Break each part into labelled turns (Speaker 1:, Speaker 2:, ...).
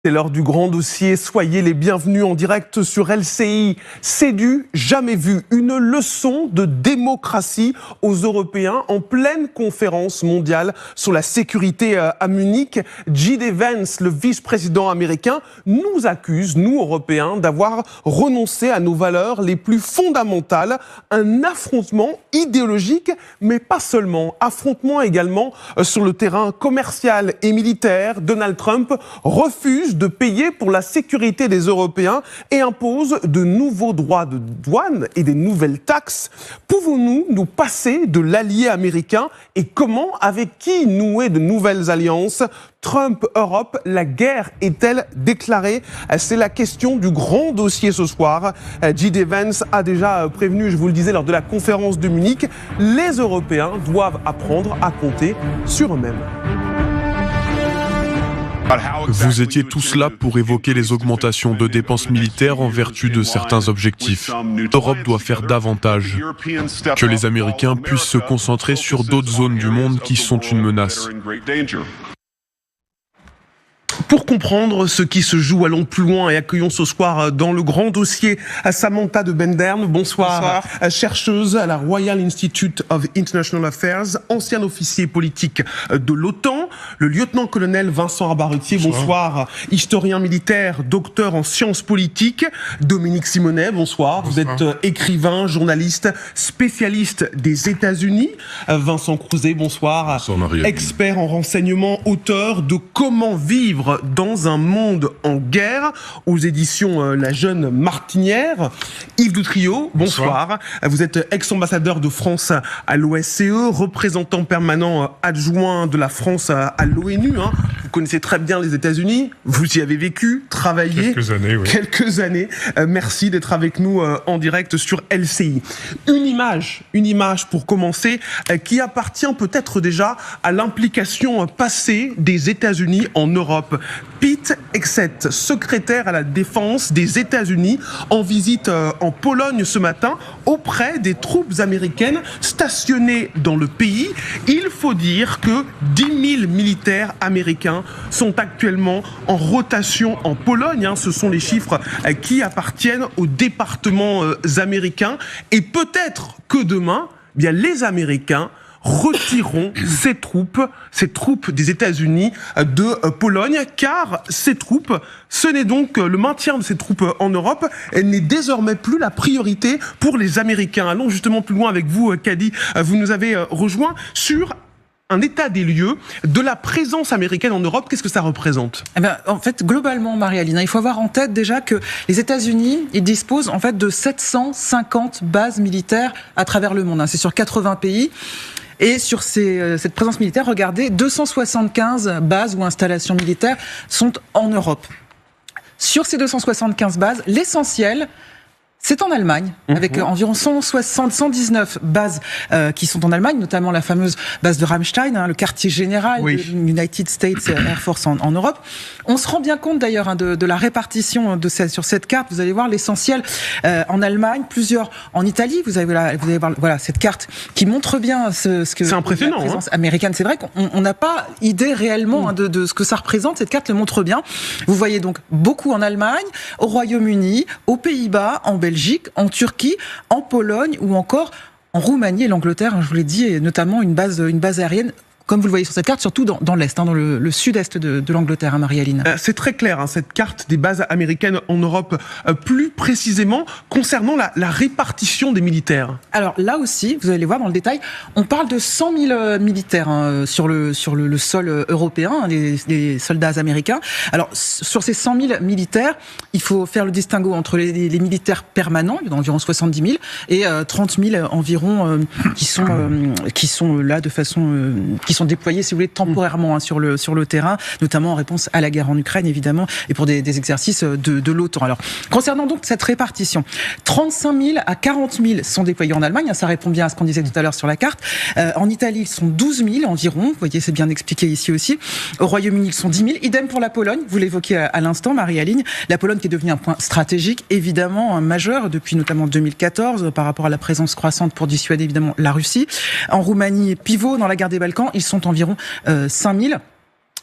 Speaker 1: C'est l'heure du grand dossier, soyez les bienvenus en direct sur LCI. C'est du jamais vu, une leçon de démocratie aux Européens en pleine conférence mondiale sur la sécurité à Munich. J.D. Vance, le vice-président américain, nous accuse, nous Européens, d'avoir renoncé à nos valeurs les plus fondamentales. Un affrontement idéologique, mais pas seulement. Affrontement également sur le terrain commercial et militaire. Donald Trump refuse de payer pour la sécurité des Européens et impose de nouveaux droits de douane et des nouvelles taxes. Pouvons-nous nous passer de l'allié américain et comment, avec qui nouer de nouvelles alliances ? Trump-Europe, la guerre est-elle déclarée ? C'est la question du grand dossier ce soir. J.D. Vance a déjà prévenu, je vous le disais, lors de la conférence de Munich, les Européens doivent apprendre à compter sur eux-mêmes.
Speaker 2: Vous étiez tous là pour évoquer les augmentations de dépenses militaires en vertu de certains objectifs. L'Europe doit faire davantage. Que les Américains puissent se concentrer sur d'autres zones du monde qui sont une menace.
Speaker 1: Pour comprendre ce qui se joue, allons plus loin et accueillons ce soir dans le grand dossier Samantha de Bendern. Bonsoir. Chercheuse à la Royal Institute of International Affairs, ancien officier politique de l'OTAN. Le lieutenant-colonel Vincent Abaretier, bonsoir. Historien militaire, docteur en sciences politiques. Dominique Simonet, bonsoir. Vous êtes écrivain, journaliste, spécialiste des États-Unis. Vincent Crouzet, bonsoir. Expert en renseignement, auteur de Comment vivre dans un monde en guerre, aux éditions La Jeune Martinière. Yves Doutrio, bonsoir. Vous êtes ex-ambassadeur de France à l'OSCE, représentant permanent adjoint de la France à l'ONU. Vous connaissez très bien les États-Unis, vous y avez vécu, travaillé. Quelques années. Merci d'être avec nous en direct sur LCI. Une image pour commencer, qui appartient peut-être déjà à l'implication passée des États-Unis en Europe. Pete Hegseth, secrétaire à la défense des États-Unis, en visite en Pologne ce matin auprès des troupes américaines stationnées dans le pays. Il faut dire que 10 000 militaires américains sont actuellement en rotation en Pologne. Ce sont les chiffres qui appartiennent aux départements américains. Et peut-être que demain, les Américains retireront ces troupes des États-Unis de Pologne, car ces troupes, ce n'est donc le maintien de ces troupes en Europe, elle n'est désormais plus la priorité pour les Américains. Allons justement plus loin avec vous, Kadi. Vous nous avez rejoint sur un état des lieux de la présence américaine en Europe. Qu'est-ce que ça représente ?
Speaker 3: En fait, globalement, Marie-Aline, il faut avoir en tête déjà que les États-Unis, ils disposent en fait de 750 bases militaires à travers le monde. C'est sur 80 pays. Et sur cette présence militaire, regardez, 275 bases ou installations militaires sont en Europe. Sur ces 275 bases, l'essentiel, c'est en Allemagne, avec environ 119 bases qui sont en Allemagne, notamment la fameuse base de Ramstein, le quartier général de United States Air Force en Europe. On se rend bien compte d'ailleurs de la répartition sur cette carte. Vous allez voir l'essentiel en Allemagne, plusieurs en Italie. Vous allez voir cette carte qui montre bien ce que
Speaker 1: c'est impressionnant,
Speaker 3: la présence américaine. C'est vrai qu'on n'a pas idée réellement de ce que ça représente. Cette carte le montre bien. Vous voyez donc beaucoup en Allemagne, au Royaume-Uni, aux Pays-Bas, en Belgique, en Turquie, en Pologne ou encore en Roumanie et l'Angleterre, je vous l'ai dit, et notamment une base aérienne, comme vous le voyez sur cette carte, surtout dans l'Est, dans le sud-est de l'Angleterre, Marie-Aline.
Speaker 1: C'est très clair, cette carte des bases américaines en Europe, plus précisément concernant la répartition des militaires.
Speaker 3: Alors là aussi, vous allez voir dans le détail, on parle de 100 000 militaires sur le sol européen, les soldats américains. Alors sur ces 100 000 militaires, il faut faire le distinguo entre les militaires permanents, il y en a environ 70 000, et 30 000 environ qui sont là de façon... qui sont déployés, si vous voulez, temporairement sur le terrain, notamment en réponse à la guerre en Ukraine, évidemment, et pour des exercices de l'OTAN. Alors, concernant donc cette répartition, 35 000 à 40 000 sont déployés en Allemagne, ça répond bien à ce qu'on disait tout à l'heure sur la carte. En Italie, ils sont 12 000 environ, vous voyez, c'est bien expliqué ici aussi. Au Royaume-Uni, ils sont 10 000. Idem pour la Pologne, vous l'évoquiez à l'instant, Marie-Aline. La Pologne qui est devenue un point stratégique, évidemment, majeur, depuis notamment 2014, par rapport à la présence croissante pour dissuader, évidemment, la Russie. En Roumanie, pivot dans la guerre des Balkans, ils sont environ 5 000.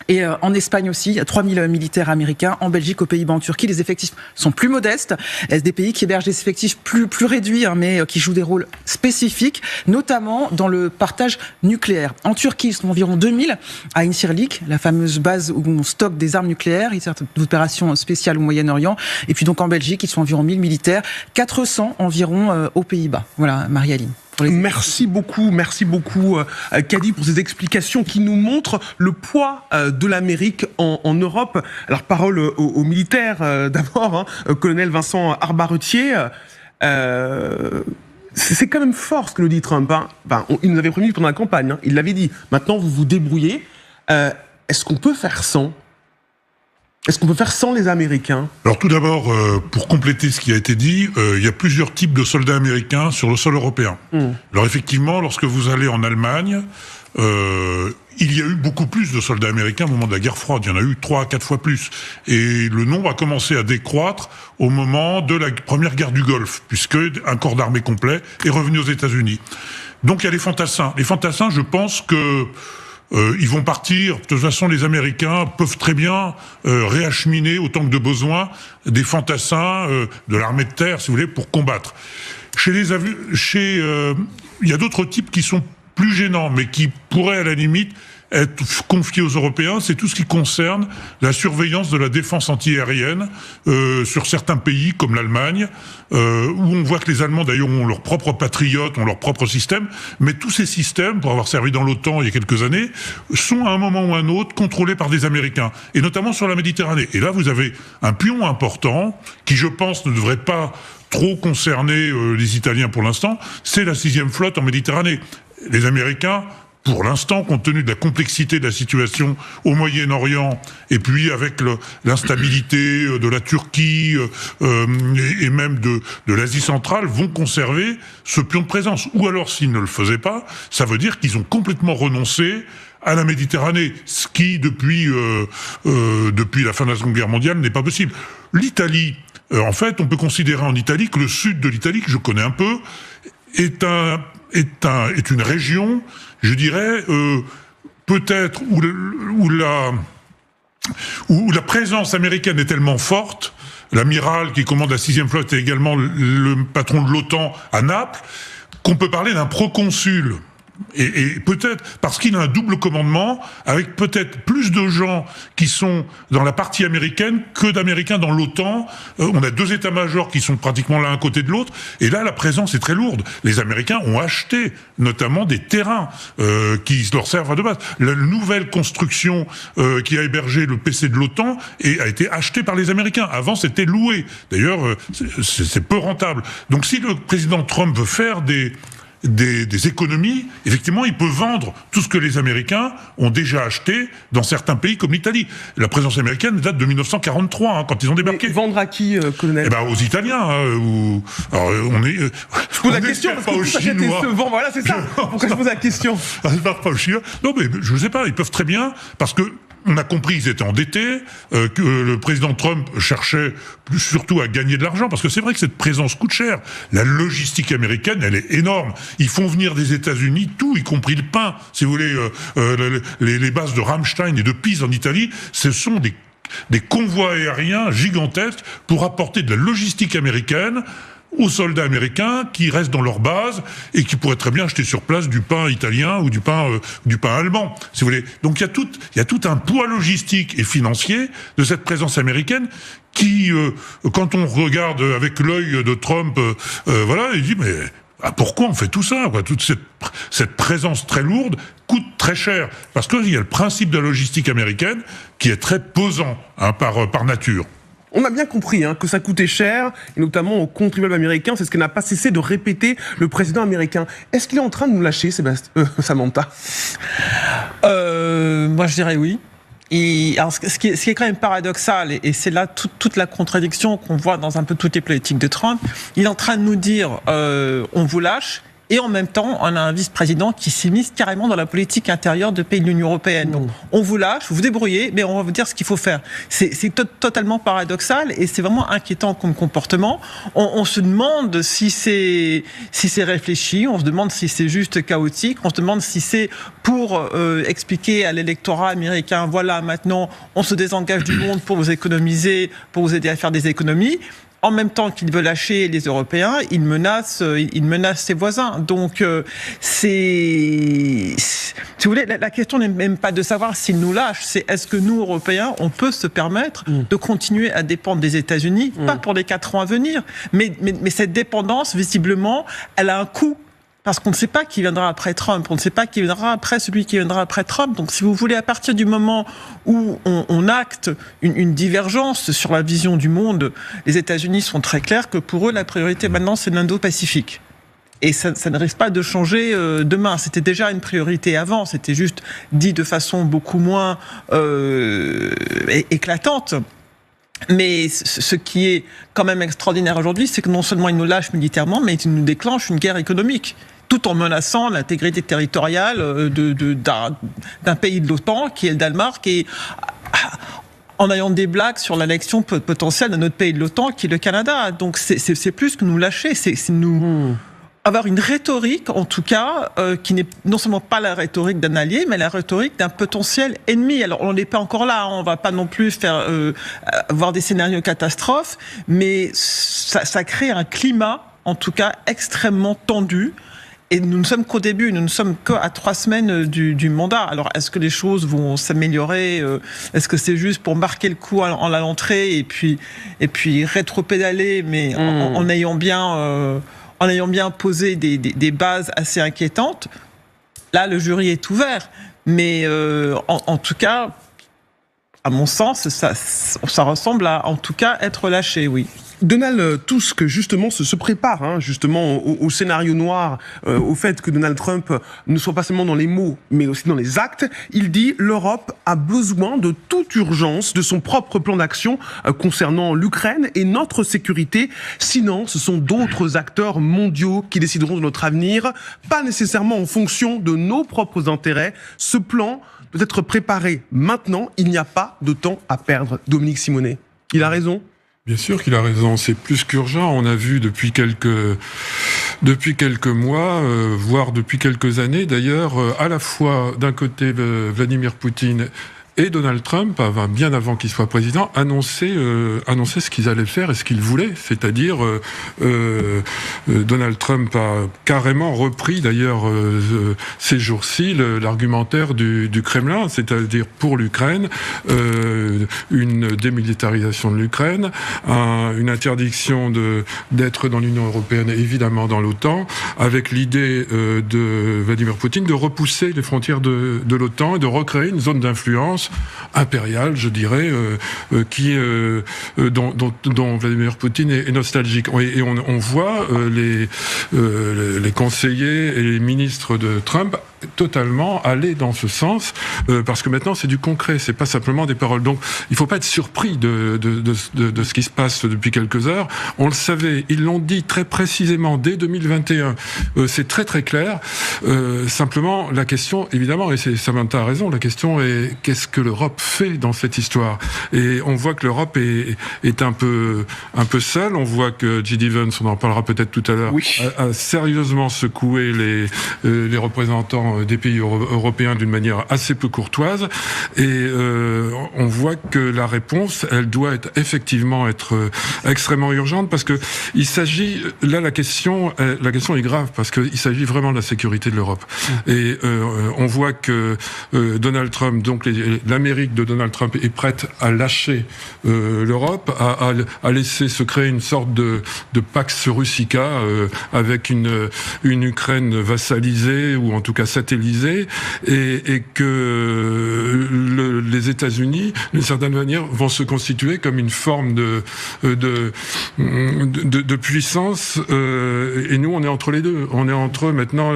Speaker 3: Et en Espagne aussi, il y a 3000 militaires américains. En Belgique, aux Pays-Bas, en Turquie, les effectifs sont plus modestes. C'est des pays qui hébergent des effectifs plus réduits, mais qui jouent des rôles spécifiques, notamment dans le partage nucléaire. En Turquie, ils sont environ 2000 à Incirlik, la fameuse base où on stocke des armes nucléaires, il y a certaines opérations spéciales au Moyen-Orient. Et puis donc en Belgique, ils sont environ 1000 militaires, 400 environ aux Pays-Bas. Voilà, Marie-Aline.
Speaker 1: Merci beaucoup, Kadi, pour ces explications qui nous montrent le poids de l'Amérique en Europe. Alors, parole aux militaires d'abord, colonel Vincent Arbaretier. C'est quand même fort ce que nous dit Trump. Il nous avait prévenu pendant la campagne, il l'avait dit. Maintenant, vous vous débrouillez. Est-ce qu'on peut faire sans ? Est-ce qu'on peut faire sans les Américains ?
Speaker 4: Alors tout d'abord, pour compléter ce qui a été dit, il y a plusieurs types de soldats américains sur le sol européen. Alors effectivement, lorsque vous allez en Allemagne, il y a eu beaucoup plus de soldats américains au moment de la guerre froide. Il y en a eu 3 à 4 fois plus. Et le nombre a commencé à décroître au moment de la première guerre du Golfe, puisque un corps d'armée complet est revenu aux États-Unis. Donc il y a les fantassins. Les fantassins, je pense que ils vont partir. De toute façon, les Américains peuvent très bien réacheminer autant que de besoin des fantassins de l'armée de terre, si vous voulez, pour combattre. Il y a d'autres types qui sont plus gênants, mais qui pourraient à la limite être confiés aux Européens. C'est tout ce qui concerne la surveillance de la défense antiaérienne sur certains pays comme l'Allemagne, où on voit que les Allemands d'ailleurs ont leurs propres patriotes, ont leur propre système, mais tous ces systèmes, pour avoir servi dans l'OTAN il y a quelques années, sont à un moment ou à un autre contrôlés par des Américains, et notamment sur la Méditerranée. Et là, vous avez un pion important qui, je pense, ne devrait pas trop concerner les Italiens pour l'instant, c'est la 6e flotte en Méditerranée. Les Américains, pour l'instant, compte tenu de la complexité de la situation au Moyen-Orient, et puis avec l'instabilité de la Turquie et même de l'Asie centrale, vont conserver ce pion de présence. Ou alors, s'ils ne le faisaient pas, ça veut dire qu'ils ont complètement renoncé à la Méditerranée, ce qui, depuis la fin de la Seconde Guerre mondiale, n'est pas possible. L'Italie, en fait, on peut considérer en Italie que le sud de l'Italie, que je connais un peu, est une région, je dirais, peut-être où la présence américaine est tellement forte. L'amiral qui commande la 6e flotte est également le patron de l'OTAN à Naples, qu'on peut parler d'un proconsul. Et peut-être parce qu'il a un double commandement, avec peut-être plus de gens qui sont dans la partie américaine que d'Américains dans l'OTAN. On a 2 états-majors qui sont pratiquement l'un à côté de l'autre, et là la présence est très lourde. Les Américains ont acheté notamment des terrains qui leur servent de base. La nouvelle construction qui a hébergé le PC de l'OTAN a été achetée par les Américains. Avant, c'était loué. D'ailleurs, c'est peu rentable. Donc si le président Trump veut faire des économies, effectivement, il peut vendre tout ce que les Américains ont déjà acheté dans certains pays comme l'Italie. La présence américaine date de 1943, quand ils ont débarqué.
Speaker 1: Mais vendre à qui, colonel ?
Speaker 4: Aux Italiens. Alors,
Speaker 1: je pose la question parce que vous achetez ce vent. Voilà, c'est ça. Pourquoi je pose la question ?
Speaker 4: Pas aux Chinois. Non, mais je ne sais pas. Ils peuvent très bien, parce que on a compris qu'ils étaient endettés, que le président Trump cherchait surtout à gagner de l'argent, parce que c'est vrai que cette présence coûte cher. La logistique américaine, elle est énorme. Ils font venir des États-Unis tout, y compris le pain. Si vous voulez, les bases de Ramstein et de Pise en Italie, ce sont des convois aériens gigantesques pour apporter de la logistique américaine aux soldats américains qui restent dans leur base et qui pourraient très bien acheter sur place du pain italien ou du pain allemand, si vous voulez. Donc il y a tout un poids logistique et financier de cette présence américaine qui, quand on regarde avec l'œil de Trump, il dit mais pourquoi on fait tout ça, quoi ? Toute cette présence très lourde coûte très cher, parce qu'il y a le principe de la logistique américaine qui est très pesant par nature.
Speaker 1: On a bien compris que ça coûtait cher, et notamment aux contribuables américains. C'est ce que n'a pas cessé de répéter le président américain. Est-ce qu'il est en train de nous lâcher, Samantha ?
Speaker 5: Moi, je dirais oui. Alors, ce qui est quand même paradoxal, et c'est là toute la contradiction qu'on voit dans un peu toutes les politiques de Trump, il est en train de nous dire on vous lâche, Et en même temps, on a un vice-président qui s'immisce carrément dans la politique intérieure de pays de l'Union européenne. Donc, on vous lâche, vous vous débrouillez, mais on va vous dire ce qu'il faut faire. C'est totalement paradoxal et c'est vraiment inquiétant comme comportement. On se demande si c'est réfléchi, on se demande si c'est juste chaotique, on se demande si c'est pour expliquer à l'électorat américain, voilà, maintenant, on se désengage du monde pour vous économiser, pour vous aider à faire des économies. En même temps qu'il veut lâcher les Européens, il menace ses voisins. Donc, si vous voulez, la question n'est même pas de savoir s'il nous lâche, c'est est-ce que nous, Européens, on peut se permettre de continuer à dépendre des États-Unis, pas pour les 4 ans à venir, mais cette dépendance, visiblement, elle a un coût. Parce qu'on ne sait pas qui viendra après Trump, on ne sait pas qui viendra après celui qui viendra après Trump. Donc si vous voulez, à partir du moment où on acte une divergence sur la vision du monde, les États-Unis sont très clairs que pour eux, la priorité maintenant, c'est l'Indo-Pacifique. Et ça ne risque pas de changer demain. C'était déjà une priorité avant, c'était juste dit de façon beaucoup moins éclatante. Mais ce qui est quand même extraordinaire aujourd'hui, c'est que non seulement il nous lâche militairement, mais il nous déclenche une guerre économique, tout en menaçant l'intégrité territoriale d'un pays de l'OTAN, qui est le Danemark, et en ayant des blagues sur l'annexion potentielle d'un autre pays de l'OTAN, qui est le Canada. Donc c'est plus que nous lâcher, c'est nous... avoir une rhétorique, en tout cas, qui n'est non seulement pas la rhétorique d'un allié, mais la rhétorique d'un potentiel ennemi. Alors, on n'est pas encore là, on ne va pas non plus avoir des scénarios catastrophes, mais ça crée un climat, en tout cas, extrêmement tendu. Et nous ne sommes qu'au début, nous ne sommes qu'à 3 semaines du mandat. Alors, est-ce que les choses vont s'améliorer ? Est-ce que c'est juste pour marquer le coup en l'entrée et puis rétro-pédaler, mais en ayant bien posé des bases assez inquiétantes? Là, le jury est ouvert. Mais en tout cas, à mon sens, ça ressemble à, en tout cas, être lâché, oui.
Speaker 1: Donald Tusk, justement, se prépare justement au scénario noir, au fait que Donald Trump ne soit pas seulement dans les mots, mais aussi dans les actes. Il dit « L'Europe a besoin de toute urgence de son propre plan d'action concernant l'Ukraine et notre sécurité. Sinon, ce sont d'autres acteurs mondiaux qui décideront de notre avenir, pas nécessairement en fonction de nos propres intérêts. Ce plan doit être préparé maintenant. Il n'y a pas de temps à perdre. » Dominique Simonet, il a raison?
Speaker 6: Bien sûr qu'il a raison, c'est plus qu'urgent. On a vu depuis quelques mois, voire depuis quelques années d'ailleurs, à la fois d'un côté Vladimir Poutine et Donald Trump, bien avant qu'il soit président, annoncer ce qu'ils allaient faire et ce qu'ils voulaient. C'est-à-dire, Donald Trump a carrément repris, d'ailleurs, ces jours-ci, l'argumentaire du Kremlin, c'est-à-dire pour l'Ukraine, une démilitarisation de l'Ukraine, une interdiction d'être dans l'Union européenne, évidemment dans l'OTAN, avec l'idée de Vladimir Poutine de repousser les frontières de l'OTAN et de recréer une zone d'influence impériale, je dirais, dont Vladimir Poutine est nostalgique. Et on voit les conseillers et les ministres de Trump totalement aller dans ce sens, parce que maintenant c'est du concret, c'est pas simplement des paroles. Donc il faut pas être surpris de ce qui se passe depuis quelques heures. On le savait, ils l'ont dit très précisément dès 2021. C'est très très clair. Simplement la question, évidemment, et Samantha a raison, la question est qu'est-ce que l'Europe fait dans cette histoire? Et on voit que l'Europe est un peu seule. On voit que J.D. Vance, on en parlera peut-être tout à l'heure, oui, a sérieusement secoué les représentants des pays européens d'une manière assez peu courtoise, et on voit que la réponse, elle doit effectivement être extrêmement urgente, parce que il s'agit, là la question est grave, parce qu'il s'agit vraiment de la sécurité de l'Europe. Et on voit que Donald Trump, donc l'Amérique de Donald Trump est prête à lâcher l'Europe, à laisser se créer une sorte de Pax Russica avec une Ukraine vassalisée, ou en tout cas satellisé et que les États-Unis, d'une certaine manière, vont se constituer comme une forme de puissance. Et nous, on est entre les deux. On est entre maintenant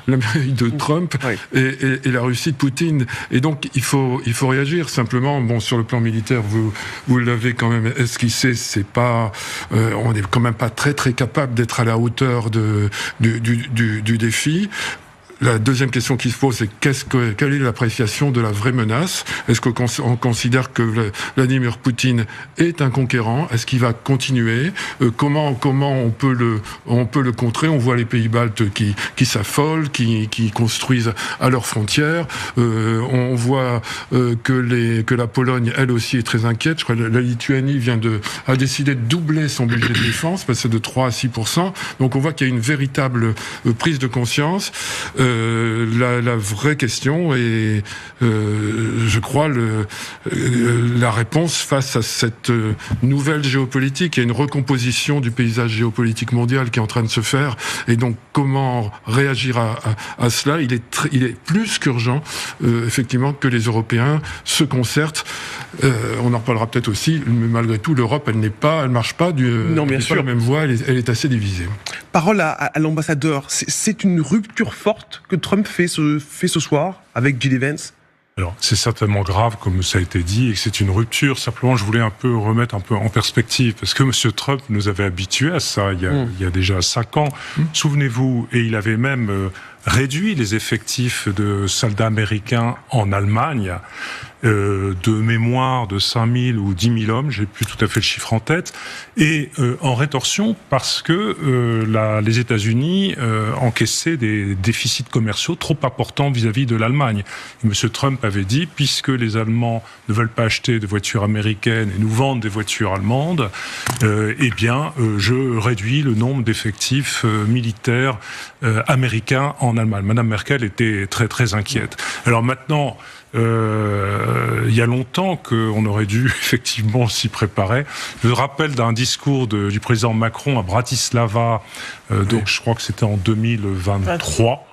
Speaker 6: l'Amérique de Trump et la Russie de Poutine. Et donc, il faut réagir. Simplement, bon, sur le plan militaire, vous l'avez quand même esquissé. C'est pas, on n'est quand même pas très très capable d'être à la hauteur du défi. La deuxième question qui se pose, c'est quelle est l'appréciation de la vraie menace ? Est-ce qu'on considère que Vladimir Poutine est un conquérant ? Est-ce qu'il va continuer ? Comment on peut le contrer ? On voit les pays baltes qui s'affolent, qui construisent à leurs frontières. On voit que la Pologne, elle aussi, est très inquiète. Je crois que la Lituanie a décidé de doubler son budget de défense, passer de 3 à 6%. Donc on voit qu'il y a une véritable prise de conscience. La vraie question est, je crois, la réponse face à cette nouvelle géopolitique. Il y a une recomposition du paysage géopolitique mondial qui est en train de se faire. Et donc, comment réagir à cela ? Il est plus qu'urgent, effectivement, que les Européens se concertent. On en reparlera peut-être aussi, mais malgré tout, l'Europe, elle marche pas pas la même voie. Elle est assez divisée.
Speaker 1: Parole à l'ambassadeur. C'est une rupture forte que Trump fait ce soir avec J.D. Vance.
Speaker 7: Alors, c'est certainement grave, comme ça a été dit, et que c'est une rupture. Simplement, je voulais remettre un peu en perspective, parce que M. Trump nous avait habitués à ça il y a déjà 5 ans. Souvenez-vous, et il avait même réduit les effectifs de soldats américains en Allemagne, de mémoire de 5 000 ou 10 000 hommes, j'ai plus tout à fait le chiffre en tête, et en rétorsion parce que les États-Unis encaissaient des déficits commerciaux trop importants vis-à-vis de l'Allemagne. Et M. Trump avait dit, puisque les Allemands ne veulent pas acheter de voitures américaines et nous vendent des voitures allemandes, je réduis le nombre d'effectifs militaires américains en Allemagne. Madame Merkel était très très inquiète. Alors maintenant, il y a longtemps qu'on aurait dû effectivement s'y préparer. Je me rappelle d'un discours du président Macron à Bratislava, donc je crois que c'était en 2023.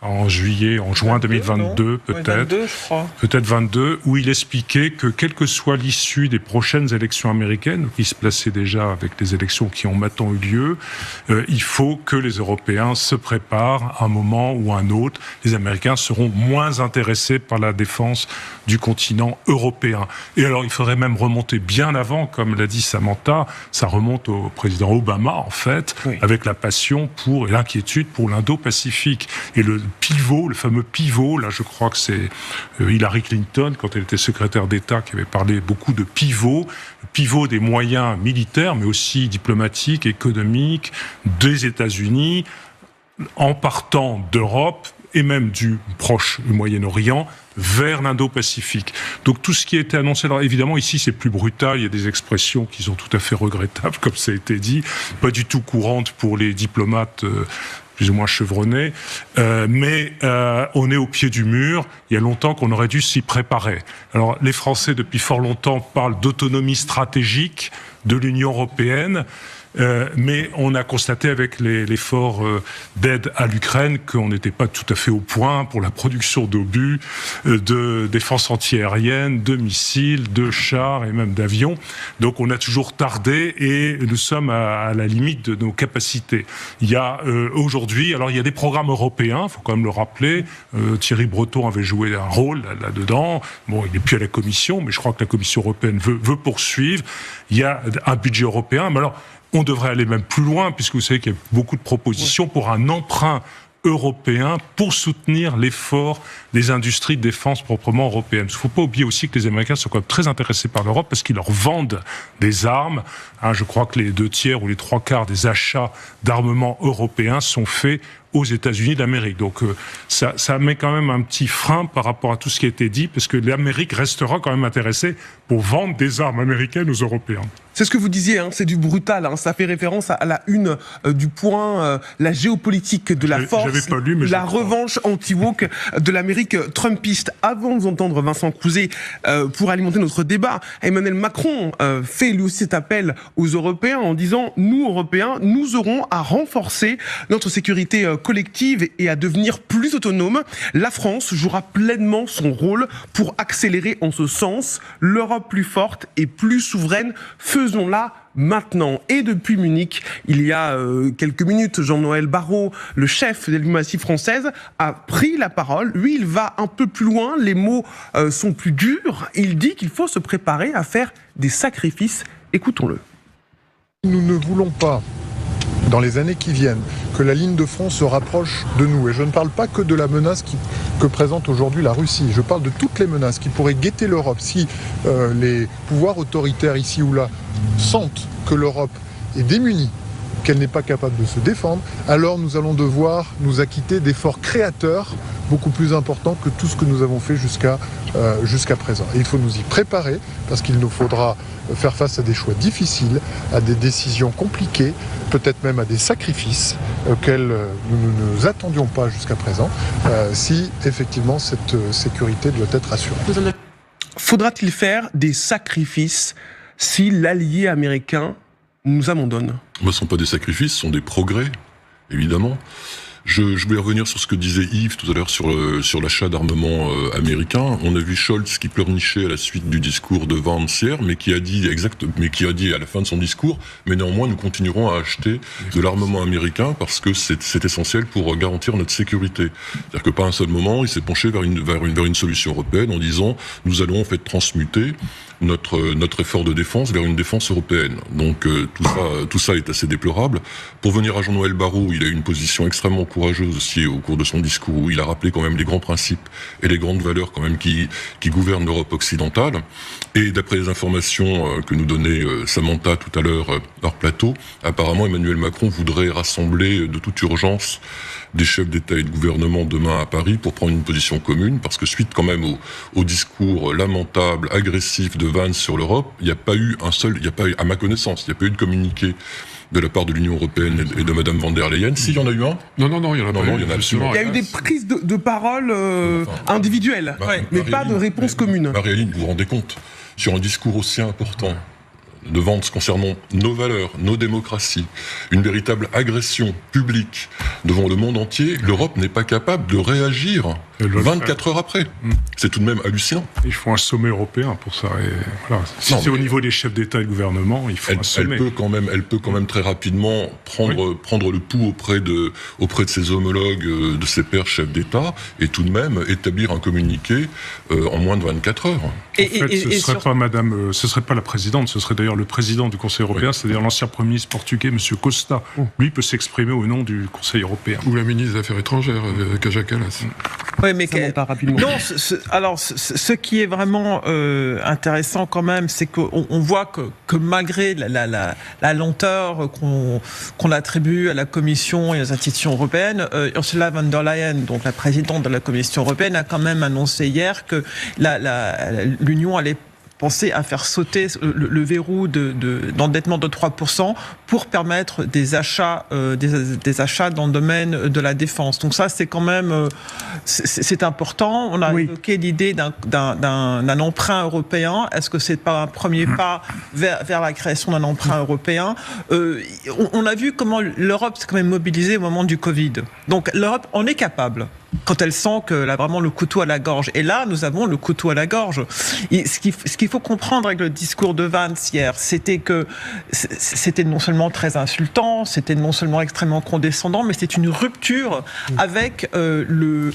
Speaker 7: En juin 2022, peut-être 22, où il expliquait que quelle que soit l'issue des prochaines élections américaines, qui se plaçaient déjà avec les élections qui ont maintenant eu lieu, il faut que les Européens se préparent à un moment ou à un autre. Les Américains seront moins intéressés par la défense du continent européen. Et alors, il faudrait même remonter bien avant, comme l'a dit Samantha, ça remonte au président Obama, en fait, avec la passion et l'inquiétude pour l'Indo-Pacifique. Et le fameux pivot, là je crois que c'est Hillary Clinton, quand elle était secrétaire d'État, qui avait parlé beaucoup de pivot des moyens militaires, mais aussi diplomatiques, économiques, des États-Unis, en partant d'Europe et même du proche Moyen-Orient, vers l'Indo-Pacifique. Donc tout ce qui a été annoncé, alors évidemment ici c'est plus brutal, il y a des expressions qui sont tout à fait regrettables, comme ça a été dit, pas du tout courantes pour les diplomates plus ou moins chevronnés, mais on est au pied du mur, il y a longtemps qu'on aurait dû s'y préparer. Alors les Français depuis fort longtemps parlent d'autonomie stratégique de l'Union européenne, mais on a constaté avec l'effort d'aide à l'Ukraine qu'on n'était pas tout à fait au point pour la production d'obus, de défense antiaérienne, de missiles, de chars et même d'avions. Donc on a toujours tardé et nous sommes à la limite de nos capacités. Il y a aujourd'hui, alors il y a des programmes européens, il faut quand même le rappeler. Thierry Breton avait joué un rôle là-dedans. Bon, il n'est plus à la Commission, mais je crois que la Commission européenne veut poursuivre. Il y a un budget européen, mais alors on devrait aller même plus loin, puisque vous savez qu'il y a beaucoup de propositions pour un emprunt européen pour soutenir l'effort des industries de défense proprement européennes. Il ne faut pas oublier aussi que les Américains sont quand même très intéressés par l'Europe parce qu'ils leur vendent des armes. Je crois que les 2/3 ou les 3/4 des achats d'armements européens sont faits aux États-Unis d'Amérique. Donc ça met quand même un petit frein par rapport à tout ce qui a été dit, parce que l'Amérique restera quand même intéressée pour vendre des armes américaines aux Européens.
Speaker 1: C'est ce que vous disiez, c'est du brutal. Ça fait référence à la une du Point, la géopolitique de la force,
Speaker 7: pas lu, mais
Speaker 1: la revanche anti-woke de l'Amérique trumpiste. Avant de vous entendre, Vincent Crouzet, pour alimenter notre débat, Emmanuel Macron fait lui aussi cet appel aux Européens en disant « Nous, Européens, nous aurons à renforcer notre sécurité collective et à devenir plus autonome. La France jouera pleinement son rôle pour accélérer en ce sens. L'Europe plus forte et plus souveraine, faisons-la maintenant ». Et depuis Munich, il y a quelques minutes, Jean-Noël Barrot, le chef de la diplomatie française, a pris la parole. Lui, il va un peu plus loin, les mots sont plus durs. Il dit qu'il faut se préparer à faire des sacrifices. Écoutons-le.
Speaker 8: Nous ne voulons pas, dans les années qui viennent, que la ligne de front se rapproche de nous. Et je ne parle pas que de la menace que présente aujourd'hui la Russie. Je parle de toutes les menaces qui pourraient guetter l'Europe. Si les pouvoirs autoritaires ici ou là sentent que l'Europe est démunie, qu'elle n'est pas capable de se défendre, alors nous allons devoir nous acquitter d'efforts créateurs beaucoup plus importants que tout ce que nous avons fait jusqu'à présent. Et il faut nous y préparer parce qu'il nous faudra faire face à des choix difficiles, à des décisions compliquées, peut-être même à des sacrifices auxquels nous ne nous attendions pas jusqu'à présent, si effectivement cette sécurité doit être assurée.
Speaker 1: Faudra-t-il faire des sacrifices si l'allié américain nous abandonne ?
Speaker 9: Ce ne sont pas des sacrifices, ce sont des progrès, évidemment. Je voulais revenir sur ce que disait Yves tout à l'heure sur l'achat d'armement américain. On a vu Scholz qui pleurnichait à la suite du discours de Vance hier, mais qui a dit à la fin de son discours, mais néanmoins nous continuerons à acheter de l'armement américain parce que c'est essentiel pour garantir notre sécurité. C'est-à-dire que pas un seul moment il s'est penché vers une solution européenne en disant nous allons en fait transmuter notre effort de défense vers une défense européenne. Donc tout ça est assez déplorable. Pour venir à Jean-Noël Barrot, il a eu une position extrêmement courageuse aussi au cours de son discours où il a rappelé quand même les grands principes et les grandes valeurs quand même qui gouvernent l'Europe occidentale. Et d'après les informations que nous donnait Samantha tout à l'heure hors plateau, apparemment Emmanuel Macron voudrait rassembler de toute urgence des chefs d'État et de gouvernement demain à Paris pour prendre une position commune, parce que suite quand même au discours lamentable, agressif de Vance sur l'Europe, à ma connaissance, il n'y a pas eu de communiqué de la part de l'Union européenne et de Madame van der Leyen. S'il y en a eu un ?
Speaker 6: Non, il y en a pas eu.
Speaker 1: Il y a eu des prises de parole individuelles, mais pas de réponse commune.
Speaker 9: Marie-Aline, vous vous rendez compte ? Sur un discours aussi important de Vance concernant nos valeurs, nos démocraties, une véritable agression publique devant le monde entier, l'Europe n'est pas capable de réagir 24 heures après. C'est tout de même hallucinant.
Speaker 7: Il faut un sommet européen pour ça. Et voilà. Si c'est au niveau des chefs d'État et de gouvernement, il faut un sommet.
Speaker 9: Elle peut quand même très rapidement prendre le pouls auprès de ses homologues, de ses pairs chefs d'État, et tout de même établir un communiqué en moins de 24 heures.
Speaker 7: Ce serait pas la présidente, ce serait d'ailleurs le président du Conseil européen, c'est-à-dire l'ancien Premier ministre portugais, M. Costa. Lui peut s'exprimer au nom du Conseil européen.
Speaker 6: Ou la ministre des Affaires étrangères, Kaja Kallas.
Speaker 5: Oui, mais non. Alors, ce qui est vraiment intéressant quand même, c'est qu'on voit que malgré la lenteur qu'on attribue à la Commission et aux institutions européennes, Ursula von der Leyen, donc la présidente de la Commission européenne, a quand même annoncé hier que l'Union allait penser à faire sauter le verrou d'endettement de 3% pour permettre des achats dans le domaine de la défense. Donc ça, c'est quand même c'est important. On a évoqué l'idée d'un emprunt européen. Est-ce que c'est pas un premier pas vers la création d'un emprunt européen ? On a vu comment l'Europe s'est quand même mobilisée au moment du Covid. Donc l'Europe en est capable quand elle sent qu'elle a vraiment le couteau à la gorge. Et là, nous avons le couteau à la gorge. Et ce qu'il faut comprendre avec le discours de Vance hier, c'était que c'était non seulement très insultant, c'était non seulement extrêmement condescendant, mais c'était une rupture avec le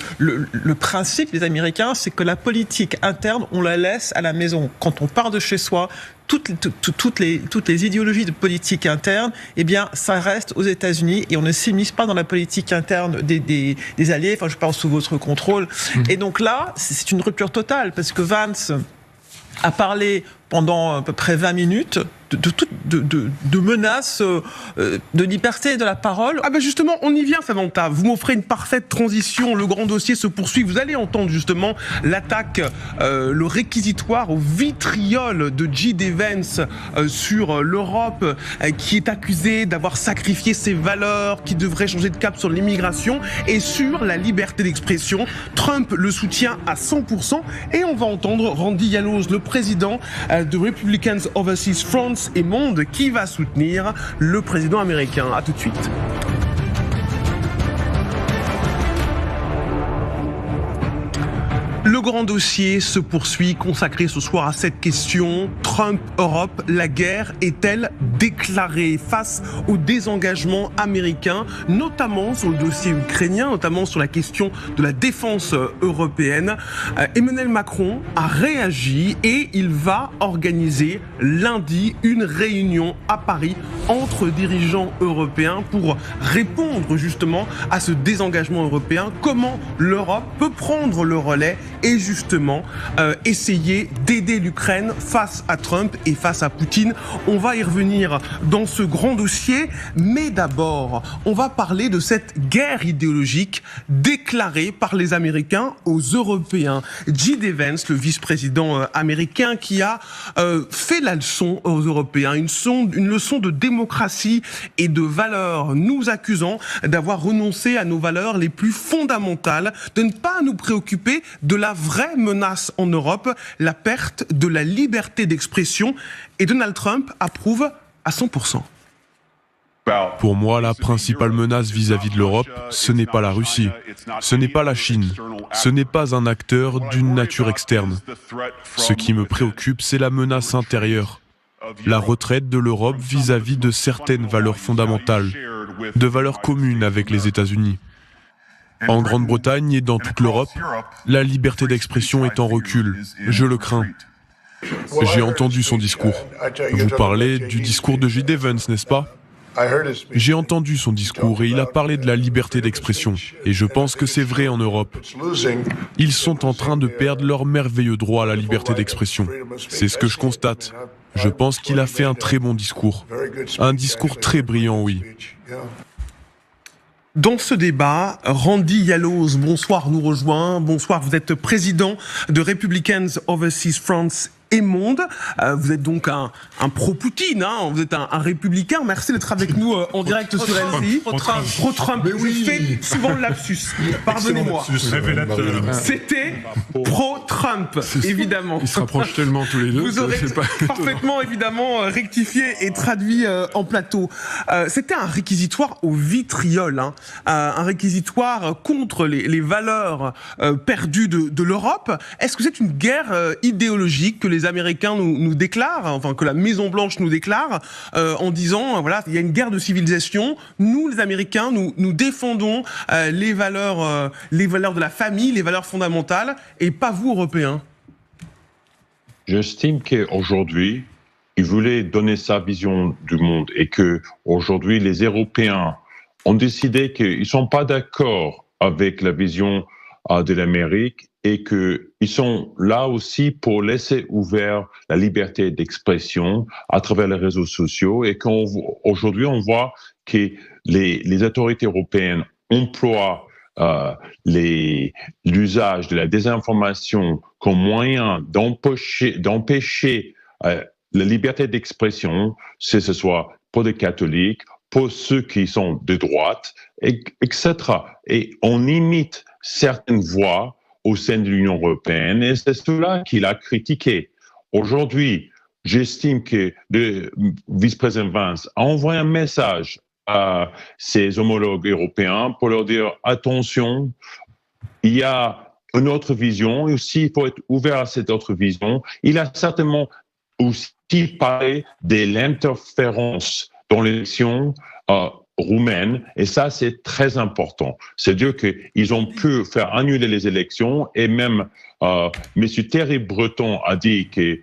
Speaker 5: principe des Américains, c'est que la politique interne, on la laisse à la maison. Quand on part de chez soi, toutes les idéologies de politique interne, eh bien, ça reste aux États-Unis et on ne s'immisce pas dans la politique interne des alliés. Enfin, je parle sous votre contrôle. Et donc là, c'est une rupture totale parce que Vance a parlé pendant à peu près 20 minutes de menaces de liberté de la parole.
Speaker 1: Ah ben justement, on y vient, Samantha. Vous m'offrez une parfaite transition. Le grand dossier se poursuit. Vous allez entendre justement l'attaque, le réquisitoire au vitriol de J.D. Vance sur l'Europe, qui est accusée d'avoir sacrifié ses valeurs, qui devrait changer de cap sur l'immigration et sur la liberté d'expression. Trump le soutient à 100%. Et on va entendre Randy Yalos, le président de Republicans Overseas France et Monde, qui va soutenir le président américain. À tout de suite. Le grand dossier se poursuit, consacré ce soir à cette question. Trump-Europe, la guerre est-elle déclarée face au désengagement américain, notamment sur le dossier ukrainien, notamment sur la question de la défense européenne? Emmanuel Macron a réagi et il va organiser lundi une réunion à Paris entre dirigeants européens pour répondre justement à ce désengagement européen. Comment l'Europe peut prendre le relais et justement essayer d'aider l'Ukraine face à Trump et face à Poutine. On va y revenir dans ce grand dossier, mais d'abord, on va parler de cette guerre idéologique déclarée par les Américains aux Européens. J.D. Vance, le vice-président américain, qui a fait la leçon aux Européens, une leçon de démocratie et de valeurs, nous accusant d'avoir renoncé à nos valeurs les plus fondamentales, de ne pas nous préoccuper de la vraie menace en Europe, la perte de la liberté d'expression. Et Donald Trump approuve à 100%.
Speaker 2: Pour moi, la principale menace vis-à-vis de l'Europe, ce n'est pas la Russie, ce n'est pas la Chine, ce n'est pas un acteur d'une nature externe. Ce qui me préoccupe, c'est la menace intérieure, la retraite de l'Europe vis-à-vis de certaines valeurs fondamentales, de valeurs communes avec les États-Unis. En Grande-Bretagne et dans toute l'Europe, la liberté d'expression est en recul. Je le crains. J'ai entendu son discours. Vous parlez du discours de J.D. Vance, n'est-ce pas ? J'ai entendu son discours et il a parlé de la liberté d'expression. Et je pense que c'est vrai en Europe. Ils sont en train de perdre leur merveilleux droit à la liberté d'expression. C'est ce que je constate. Je pense qu'il a fait un très bon discours. Un discours très brillant, oui.
Speaker 1: Dans ce débat, Randy Yalos, bonsoir, nous rejoint. Bonsoir, vous êtes président de Republicans Overseas France et Monde. Vous êtes donc un pro-Poutine, hein, vous êtes un républicain. Merci d'être avec nous en direct sur LCI. Pro-Trump. Je fais souvent le lapsus. Pardonnez-moi. C'était pro-Trump, évidemment.
Speaker 6: Ils se rapprochent tellement tous les deux.
Speaker 1: Vous aurez parfaitement, évidemment, rectifié et traduit en plateau. C'était un réquisitoire au vitriol, hein, un réquisitoire contre les valeurs perdues de l'Europe. Est-ce que c'est une guerre idéologique que les Américains nous déclarent, enfin que la Maison-Blanche nous déclare, en disant, voilà, il y a une guerre de civilisation, nous les Américains, nous défendons les valeurs de la famille, les valeurs fondamentales, et pas vous, Européens?
Speaker 10: J'estime qu'aujourd'hui, il voulait donner sa vision du monde et que aujourd'hui les Européens ont décidé qu'ils ne sont pas d'accord avec la vision de l'Amérique et qu'ils sont là aussi pour laisser ouvert la liberté d'expression à travers les réseaux sociaux et qu'aujourd'hui on voit que les autorités européennes emploient l'usage de la désinformation comme moyen d'empêcher la liberté d'expression, que ce soit pour les catholiques, pour ceux qui sont de droite, etc. Et on imite certaines voix au sein de l'Union européenne, et c'est cela qu'il a critiqué. Aujourd'hui, j'estime que le vice-président Vance a envoyé un message à ses homologues européens pour leur dire « Attention, il y a une autre vision, et aussi il faut être ouvert à cette autre vision ». Il a certainement aussi parlé de l'interférence dans l'élection roumaine, et ça c'est très important. C'est-à-dire qu'ils ont pu faire annuler les élections, et même M. Thierry Breton a dit que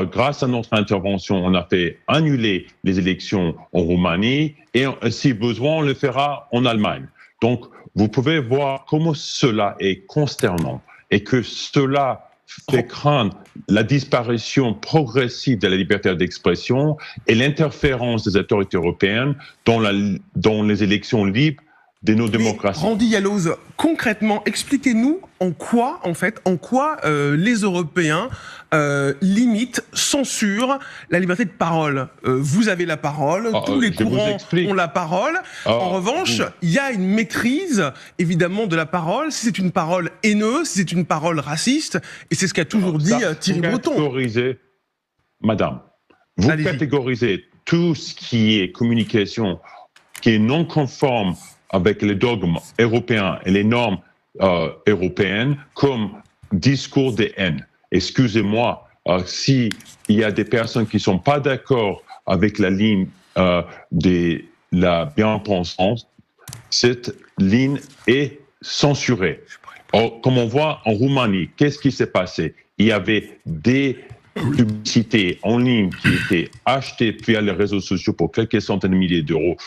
Speaker 10: grâce à notre intervention, on a fait annuler les élections en Roumanie, et si besoin, on le fera en Allemagne. Donc, vous pouvez voir comment cela est consternant, et que cela fait craindre la disparition progressive de la liberté d'expression et l'interférence des autorités européennes dans les élections libres de nos démocraties.
Speaker 1: Randy Yalloz, concrètement, expliquez-nous en quoi les Européens limitent, censurent la liberté de parole. Vous avez la parole, tous les courants ont la parole. En revanche, il y a une maîtrise, évidemment, de la parole. Si c'est une parole haineuse, si c'est une parole raciste, et c'est ce qu'a toujours dit Thierry Breton.
Speaker 10: Madame, vous catégorisez tout ce qui est communication qui est non conforme avec les dogmes européens et les normes européennes comme discours de haine. Excusez-moi, s'il y a des personnes qui ne sont pas d'accord avec la ligne de la bien-pensance, cette ligne est censurée. Comme on voit en Roumanie, qu'est-ce qui s'est passé? Il y avait des publicités en ligne qui étaient achetées via les réseaux sociaux pour quelques centaines de milliers d'euros.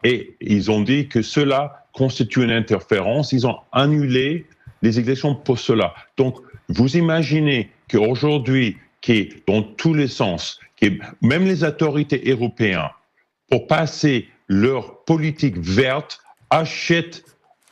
Speaker 10: Et ils ont dit que cela constitue une interférence. Ils ont annulé les élections pour cela. Donc, vous imaginez qu'aujourd'hui, dans tous les sens, même les autorités européennes, pour passer leur politique verte, achètent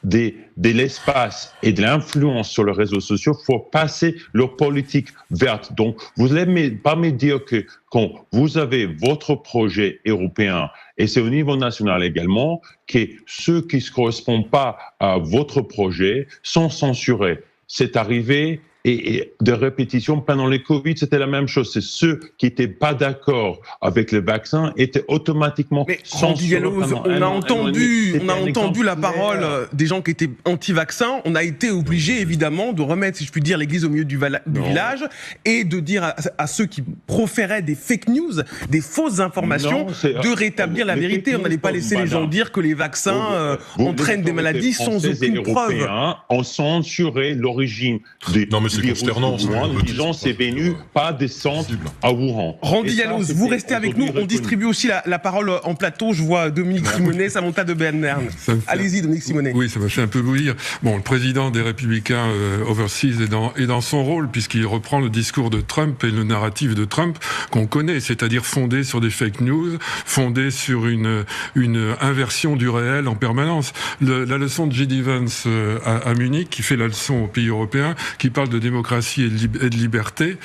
Speaker 10: de l'espace et de l'influence sur les réseaux sociaux pour passer leur politique verte. Donc, vous n'allez pas me dire que quand vous avez votre projet européen, et c'est au niveau national également, que ceux qui ne correspondent pas à votre projet sont censurés. C'est arrivé et de répétition pendant les Covid, c'était la même chose. C'est ceux qui n'étaient pas d'accord avec le vaccin étaient automatiquement censurés.
Speaker 1: On a entendu la parole des gens qui étaient anti-vaccins. On a été obligé, évidemment, de remettre, si je puis dire, l'église au milieu du village et de dire à ceux qui proféraient des fake news, des fausses informations, de rétablir la vérité. On n'allait pas laisser les gens dire que les vaccins entraînent des maladies sans aucune preuve.
Speaker 10: On censuré l'origine des...
Speaker 9: C'est consternant.
Speaker 10: Disons, c'est venu pas descendre à Wuhan.
Speaker 1: Randy Yalloz, vous restez avec nous. On distribue aussi la parole en plateau. Je vois Dominique Simonet, Samantha de Bernern. Allez-y, Dominique Simonet.
Speaker 6: Oui, ça m'a fait un peu bouillir. Bon, le président des Républicains overseas est dans son rôle, puisqu'il reprend le discours de Trump et le narratif de Trump qu'on connaît, c'est-à-dire fondé sur des fake news, fondé sur une inversion du réel en permanence. La leçon de J.D. Vance à Munich, qui fait la leçon aux pays européens, qui parle de démocratie et de liberté,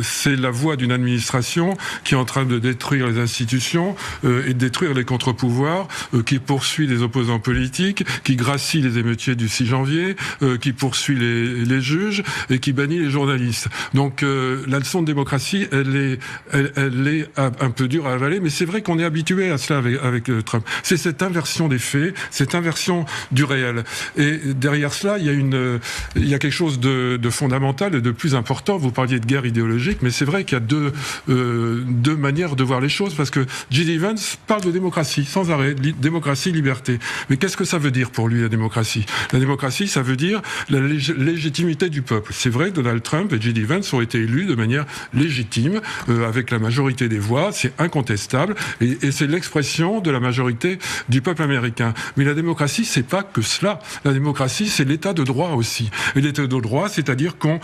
Speaker 6: c'est la voie d'une administration qui est en train de détruire les institutions et de détruire les contre-pouvoirs, qui poursuit les opposants politiques, qui gracie les émeutiers du 6 janvier, qui poursuit les juges et qui bannit les journalistes. Donc la leçon de démocratie, elle est un peu dure à avaler, mais c'est vrai qu'on est habitué à cela avec Trump. C'est cette inversion des faits, cette inversion du réel. Et derrière cela, il y a quelque chose de fondamental et de plus important. Vous parliez de guerre idéologique, mais c'est vrai qu'il y a deux manières de voir les choses, parce que J.D. Vance parle de démocratie sans arrêt, démocratie, liberté. Mais qu'est-ce que ça veut dire pour lui, la démocratie? La démocratie, ça veut dire la légitimité du peuple. C'est vrai que Donald Trump et J.D. Vance ont été élus de manière légitime, avec la majorité des voix, c'est incontestable, et c'est l'expression de la majorité du peuple américain. Mais la démocratie, c'est pas que cela. La démocratie, c'est l'état de droit aussi. Et l'état de droit, c'est-à-dire qu'on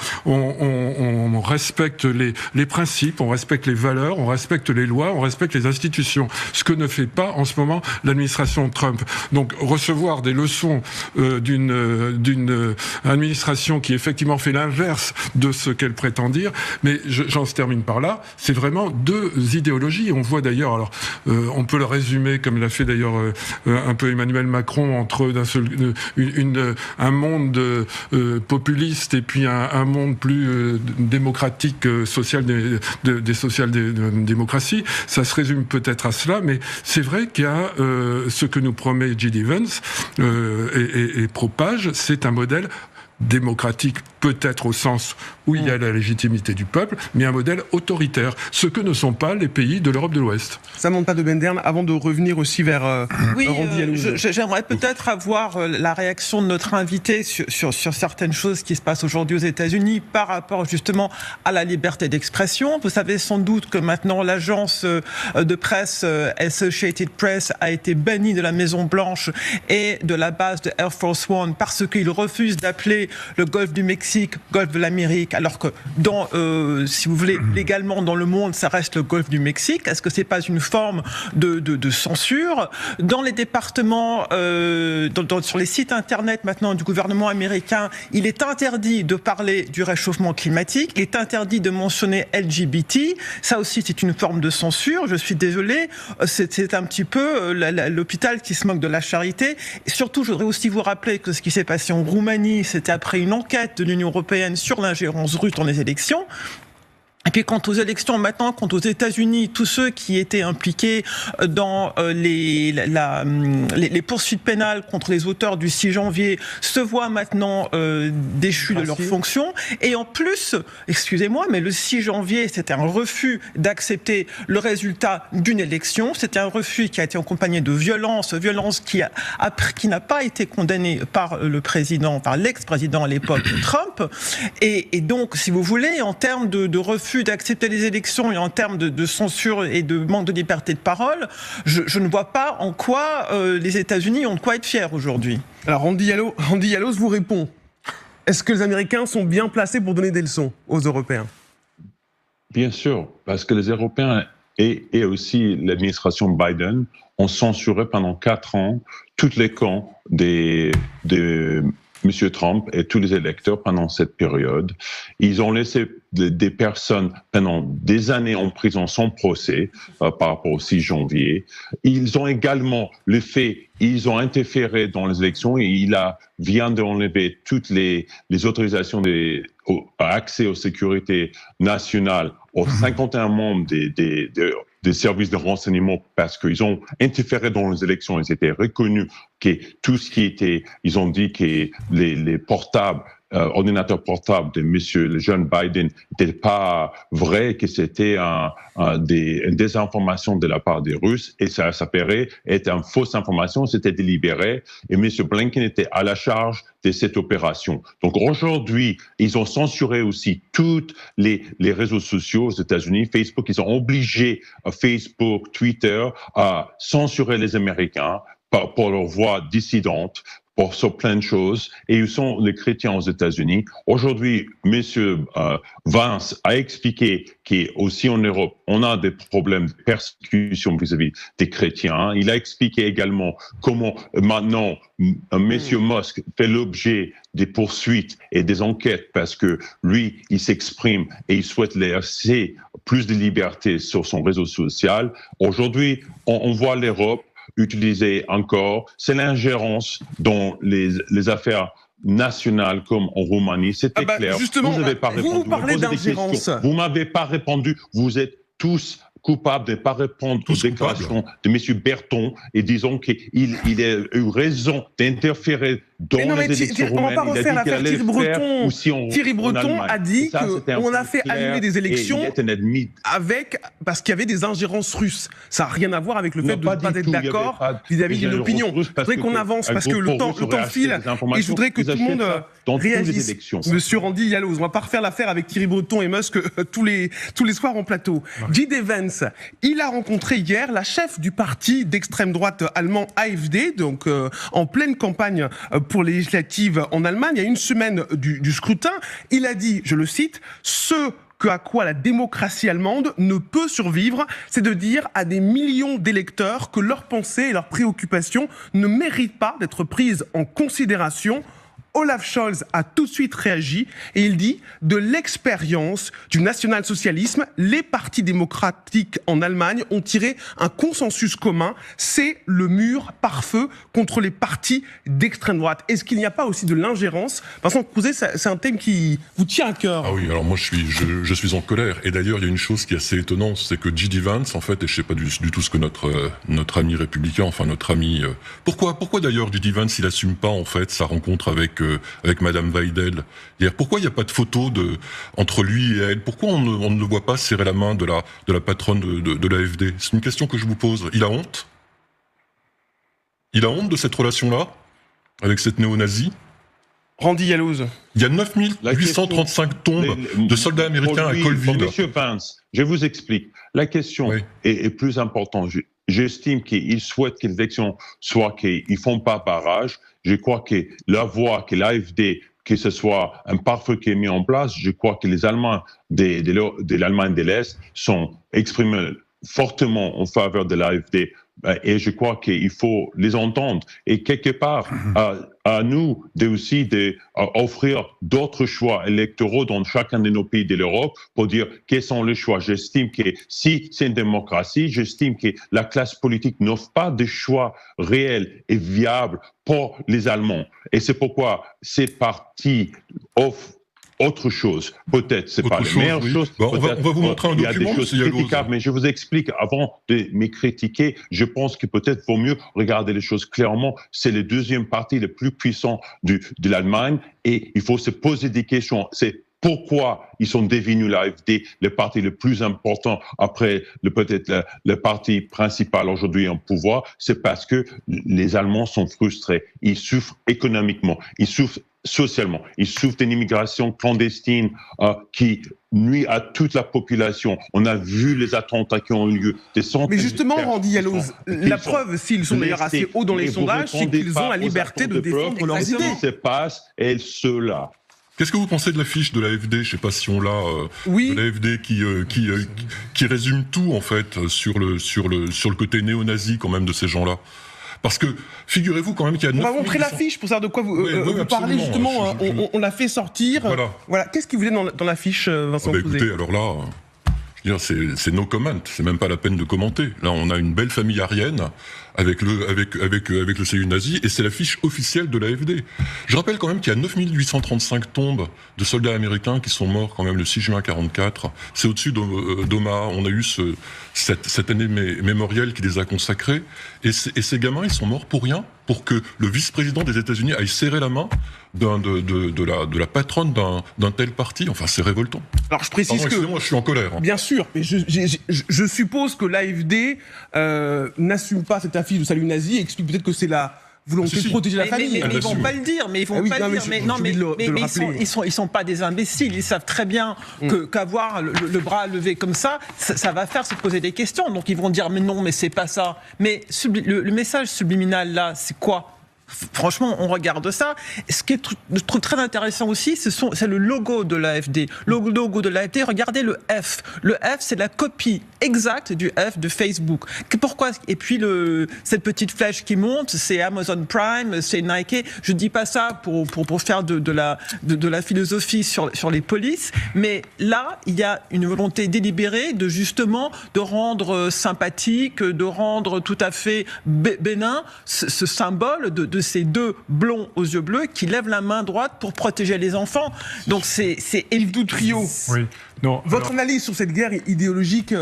Speaker 6: respecte les principes, on respecte les valeurs, on respecte les lois, on respecte les institutions. Ce que ne fait pas en ce moment l'administration Trump. Donc recevoir des leçons d'une administration qui effectivement fait l'inverse de ce qu'elle prétend dire, mais j'en termine par là, c'est vraiment deux idéologies. On voit d'ailleurs, alors on peut le résumer comme l'a fait d'ailleurs un peu Emmanuel Macron, entre un monde populiste et puis un monde plus démocratique, social, des social-démocraties. Ça se résume peut-être à cela, mais c'est vrai qu'il y a ce que nous promet J.D. Vance et propage, c'est un modèle démocratique, peut-être au sens où il y a la légitimité du peuple, mais un modèle autoritaire, ce que ne sont pas les pays de l'Europe de l'Ouest.
Speaker 1: Samantha de Bendern, avant de revenir aussi vers Randy Yalloz.
Speaker 5: J'aimerais peut-être avoir la réaction de notre invité sur certaines choses qui se passent aujourd'hui aux États-Unis par rapport justement à la liberté d'expression. Vous savez sans doute que maintenant l'agence de presse Associated Press a été bannie de la Maison-Blanche et de la base de Air Force One parce qu'il refuse d'appeler le golfe du Mexique Mexique, golfe de l'Amérique, alors que si vous voulez, légalement dans le monde, ça reste le golfe du Mexique. Est-ce que c'est pas une forme de censure? Dans les départements, sur les sites internet maintenant du gouvernement américain, il est interdit de parler du réchauffement climatique, il est interdit de mentionner LGBT. Ça aussi, c'est une forme de censure. Je suis désolé, c'est un petit peu l'hôpital qui se moque de la charité. Et surtout, je voudrais aussi vous rappeler que ce qui s'est passé en Roumanie, c'était après une enquête de l'Union européenne sur l'ingérence russe dans les élections. Et puis quant aux élections maintenant, quant aux États-Unis, tous ceux qui étaient impliqués dans les poursuites pénales contre les auteurs du 6 janvier se voient maintenant déchus de leurs fonctions. Et en plus, excusez-moi, mais le 6 janvier, c'était un refus d'accepter le résultat d'une élection. C'était un refus qui a été accompagné de violence qui n'a pas été condamnée par le président, par l'ex-président à l'époque Trump. Et donc, si vous voulez, en termes de refus d'accepter les élections et en termes de censure et de manque de liberté de parole, je ne vois pas en quoi les États-Unis ont de quoi être fiers aujourd'hui.
Speaker 1: Alors Randy Yalos vous répond. Est-ce que les Américains sont bien placés pour donner des leçons aux Européens?
Speaker 10: Bien sûr, parce que les Européens et aussi l'administration Biden ont censuré pendant 4 ans tous les camps de M. Trump et tous les électeurs pendant cette période. Ils ont laissé des personnes pendant des années en prison sans procès par rapport au 6 janvier. Ils ont également ils ont interféré dans les élections et vient d'enlever toutes les autorisations accès aux sécurités nationales aux 51 membres des services de renseignement parce qu'ils ont interféré dans les élections. Ils étaient reconnus que tout ce qui était, ils ont dit que les portables, ordinateurs portables de le jeune Biden n'étaient pas vrais, que c'était une désinformation de la part des Russes et ça s'avérait être une fausse information, c'était délibéré et M. Blinken était à la charge de cette opération. Donc aujourd'hui, ils ont censuré aussi tous les réseaux sociaux aux États-Unis, Facebook, ils ont obligé Facebook, Twitter à censurer les Américains pour leur voix dissidente, sur plein de choses, et ils sont les chrétiens aux États-Unis. Aujourd'hui, M. Vance a expliqué qu'aussi en Europe, on a des problèmes de persécution vis-à-vis des chrétiens. Il a expliqué également comment maintenant M. Musk fait l'objet des poursuites et des enquêtes parce que lui, il s'exprime et il souhaite laisser plus de liberté sur son réseau social. Aujourd'hui, on voit l'Europe utiliser encore, c'est l'ingérence dans les affaires nationales comme en Roumanie. C'était clair.
Speaker 1: Justement,
Speaker 10: vous n'avez pas répondu.
Speaker 1: Vous parlez d'ingérence.
Speaker 10: Vous m'avez pas répondu. Vous êtes tous coupables de ne pas répondre aux déclarations de M. Berton et disons qu'il a eu raison d'interférer dans les élections roumaines.
Speaker 1: On va pas refaire l'affaire Thierry Breton. Thierry Breton a dit qu'on a fait annuler des élections parce qu'il y avait des ingérences russes. Ça n'a rien à voir avec le fait de ne pas être d'accord vis-à-vis d'une opinion. Je voudrais qu'on avance parce que le temps file et je voudrais que tout le monde réagisse. Monsieur Randy Yalos, on va pas refaire l'affaire avec Thierry Breton et Musk tous les soirs en plateau. J.D. Vance, il a rencontré hier la chef du parti d'extrême droite allemand AfD, donc en pleine campagne pour les législatives en Allemagne, il y a une semaine du scrutin. Il a dit, je le cite, à quoi la démocratie allemande ne peut survivre, c'est de dire à des millions d'électeurs que leurs pensées et leurs préoccupations ne méritent pas d'être prises en considération. Olaf Scholz a tout de suite réagi et il dit « De l'expérience du national-socialisme, les partis démocratiques en Allemagne ont tiré un consensus commun, c'est le mur pare-feu contre les partis d'extrême droite ». Est-ce qu'il n'y a pas aussi de l'ingérence? Vincent Crouzet, c'est un thème qui vous tient à cœur.
Speaker 9: Ah oui, alors moi je suis en colère. Et d'ailleurs, il y a une chose qui est assez étonnante, c'est que J.D. Vance, en fait, et je sais pas du tout ce que notre ami républicain, enfin notre ami... Pourquoi d'ailleurs J.D. Vance, il assume pas en fait sa rencontre avec Madame Weidel. Pourquoi il n'y a pas de photo entre lui et elle? Pourquoi on ne le voit pas serrer la main de la patronne de l'AfD? C'est une question que je vous pose. Il a honte? Il a honte de cette relation-là avec cette néo-nazie?
Speaker 1: Randy Yalos.
Speaker 9: Il y a 9835 tombes de soldats américains à col vide.
Speaker 10: Monsieur Vance, je vous explique. La question est plus importante. J'estime qu'ils souhaitent que les élections soient qu'ils ne font pas barrage. Je crois que la voix que l'AfD que ce soit un pare-feu qui est mis en place, je crois que les Allemands de l'Allemagne de l'Est sont exprimés fortement en faveur de l'AfD. Et je crois qu'il faut les entendre. Et quelque part, à nous aussi d'offrir d'autres choix électoraux dans chacun de nos pays de l'Europe pour dire quels sont les choix. J'estime que si c'est une démocratie, j'estime que la classe politique n'offre pas de choix réels et viables pour les Allemands. Et c'est pourquoi ces partis offrent autre chose, peut-être, c'est pas la meilleure chose.
Speaker 9: Bah, on va vous montrer un document.
Speaker 10: Il y a des choses critiquables, mais je vous explique, avant de me critiquer, je pense que peut-être vaut mieux regarder les choses clairement. C'est le deuxième parti le plus puissant de l'Allemagne et il faut se poser des questions. C'est pourquoi ils sont devenus l'AfD, le parti le plus important après peut-être le parti principal aujourd'hui en pouvoir. C'est parce que les Allemands sont frustrés. Ils souffrent économiquement, ils souffrent socialement, ils souffrent d'une immigration clandestine qui nuit à toute la population. On a vu les attentats qui ont eu lieu.
Speaker 1: Mais justement, Randy Yaloz, la preuve, s'ils sont d'ailleurs assez hauts dans les sondages, c'est qu'ils ont la liberté de défendre leurs idées.
Speaker 10: Ce qui se passe, et cela.
Speaker 9: Qu'est-ce que vous pensez de l'affiche de l'AfD? Je sais pas si on l'a.
Speaker 1: Oui.
Speaker 9: De l'AfD qui résume tout en fait sur le côté néo-nazi quand même de ces gens-là. Parce que figurez-vous quand même qu'il y a.
Speaker 1: On va montrer l'affiche pour savoir de quoi vous parlez justement. On l'a fait sortir. Voilà. Qu'est-ce qui vous est dans l'affiche, Vincent Crouzet?
Speaker 9: Écoutez, alors là, je veux dire, c'est no comment. C'est même pas la peine de commenter. Là, on a une belle famille aryenne avec le salut nazi et c'est l'affiche officielle de l'AfD. Je rappelle quand même qu'il y a 9835 tombes de soldats américains qui sont morts quand même le 6 juin 44. C'est au-dessus d'Omaha. On a eu cette année mémorielle qui les a consacrés. Et ces gamins, ils sont morts pour rien, pour que le vice-président des États-Unis aille serrer la main de la patronne d'un tel parti. Enfin, c'est révoltant.
Speaker 1: Alors, je précise
Speaker 9: excusez-moi, je suis en colère. Hein.
Speaker 1: Bien sûr, mais je suppose que l'AfD n'assume pas cette affiche de salut nazi et explique peut-être que c'est la volonté de protéger la famille.
Speaker 5: Mais ils vont pas le dire. Mais ils vont pas le dire. Mais ils sont pas des imbéciles. Ils savent très bien qu'avoir le bras levé comme ça va faire se poser des questions. Donc ils vont dire mais non, mais c'est pas ça. Mais le message subliminal là, c'est quoi? Franchement, on regarde ça. Ce qui est je trouve très intéressant aussi, c'est le logo de l'AfD. Le logo de l'AfD, regardez le F. Le F, c'est la copie exacte du F de Facebook. Pourquoi? Et puis cette petite flèche qui monte, c'est Amazon Prime, c'est Nike. Je dis pas ça pour faire de la philosophie sur les polices, mais là, il y a une volonté délibérée de justement de rendre sympathique, de rendre tout à fait bénin ce symbole de ces deux blonds aux yeux bleus qui lèvent la main droite pour protéger les enfants. Donc c'est
Speaker 1: Yves Doutrio.
Speaker 7: Oui. Non,
Speaker 1: votre analyse sur cette guerre idéologique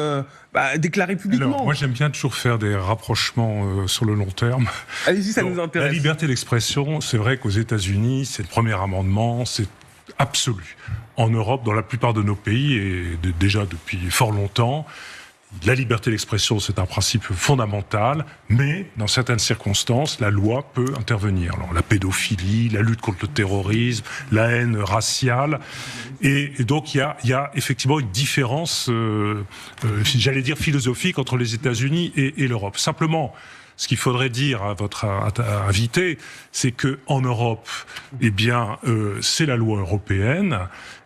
Speaker 1: déclarée publiquement.
Speaker 7: Alors, moi, j'aime bien toujours faire des rapprochements sur le long terme.
Speaker 1: Allez-y, ça nous intéresse.
Speaker 7: La liberté d'expression, c'est vrai qu'aux États-Unis, c'est le premier amendement, c'est absolu. En Europe, dans la plupart de nos pays, et déjà depuis fort longtemps, la liberté d'expression, c'est un principe fondamental, mais dans certaines circonstances, la loi peut intervenir. Alors, la pédophilie, la lutte contre le terrorisme, la haine raciale, et donc il y a effectivement une différence, j'allais dire philosophique, entre les États-Unis et l'Europe. Simplement, ce qu'il faudrait dire à votre invité, c'est que en Europe, eh bien, c'est la loi européenne.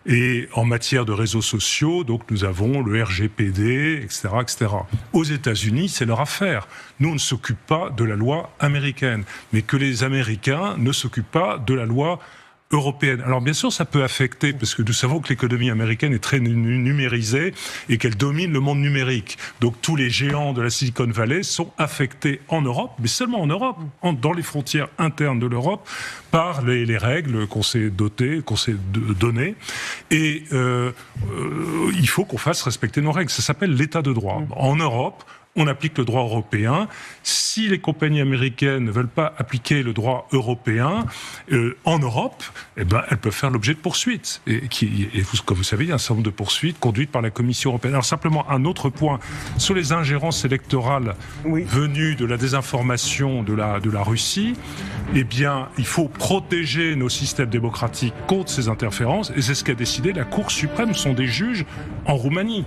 Speaker 7: Et en matière de réseaux sociaux, donc nous avons le RGPD, etc., etc. Aux États-Unis, c'est leur affaire. Nous, on ne s'occupe pas de la loi américaine, mais que les Américains ne s'occupent pas de la loi européenne. Alors bien sûr, ça peut affecter, parce que nous savons que l'économie américaine est très numérisée et qu'elle domine le monde numérique. Donc tous les géants de la Silicon Valley sont affectés en Europe, mais seulement en Europe, dans les frontières internes de l'Europe, par les règles qu'on s'est données. Et il faut qu'on fasse respecter nos règles. Ça s'appelle l'état de droit. En Europe, on applique le droit européen. Si les compagnies américaines ne veulent pas appliquer le droit européen en Europe, eh ben, elles peuvent faire l'objet de poursuites. Comme vous savez, il y a un certain nombre de poursuites conduites par la Commission européenne. Alors simplement, un autre point, sur les ingérences électorales venues de la désinformation de la Russie, eh bien, il faut protéger nos systèmes démocratiques contre ces interférences, et c'est ce qu'a décidé la Cour suprême, ce sont des juges en Roumanie.